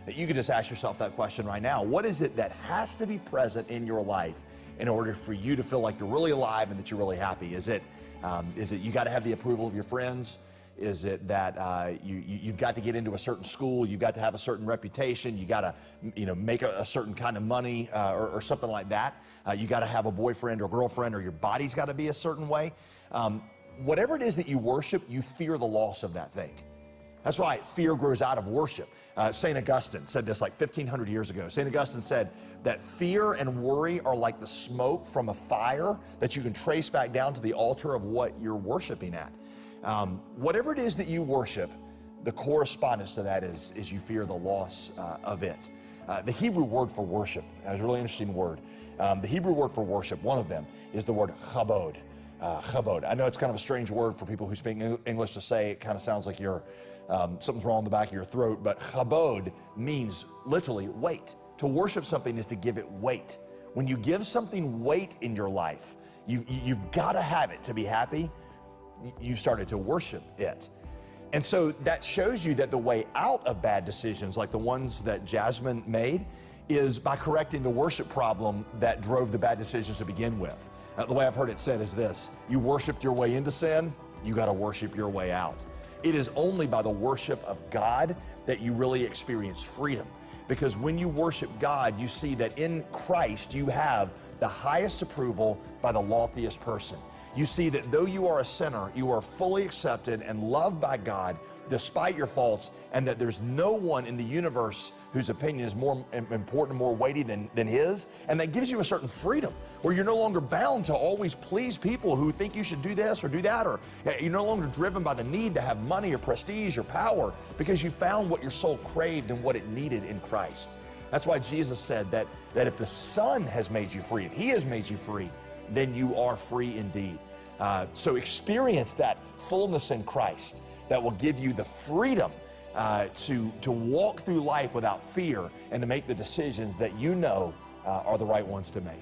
that you could just ask yourself that question right now. What is it that has to be present in your life in order for you to feel like you're really alive and that you're really happy? Is it you got to have the approval of your friends? Is it that you've got to get into a certain school, you've got to have a certain reputation, you got to make a certain kind of money or something like that? You got to have a boyfriend or girlfriend, or your body's got to be a certain way. Whatever it is that you worship, you fear the loss of that thing. That's why fear grows out of worship. St. Augustine said this like 1,500 years ago. St. Augustine said that fear and worry are like the smoke from a fire that you can trace back down to the altar of what you're worshiping at. Whatever it is that you worship, the correspondence to that is you fear the loss of it. The Hebrew word for worship is a really interesting word. The Hebrew word for worship, one of them, is the word chabod. Chabod. I know it's kind of a strange word for people who speak English to say. It kind of sounds like something's wrong in the back of your throat, but chabod means literally weight. To worship something is to give it weight. When you give something weight in your life, you've got to have it to be happy. You started to worship it. And so that shows you that the way out of bad decisions, like the ones that Jasmine made, is by correcting the worship problem that drove the bad decisions to begin with. The way I've heard it said is this: you worshiped your way into sin, you got to worship your way out. It is only by the worship of God that you really experience freedom. Because when you worship God, you see that in Christ you have the highest approval by the loftiest person. You see that though you are a sinner, you are fully accepted and loved by God despite your faults, and that there's no one in the universe whose opinion is more important, more weighty than his. And that gives you a certain freedom where you're no longer bound to always please people who think you should do this or do that, or you're no longer driven by the need to have money or prestige or power, because you found what your soul craved and what it needed in Christ. That's why Jesus said that if the Son has made you free, if He has made you free, then you are free indeed. So experience that fullness in Christ that will give you the freedom to walk through life without fear and to make the decisions that you know are the right ones to make.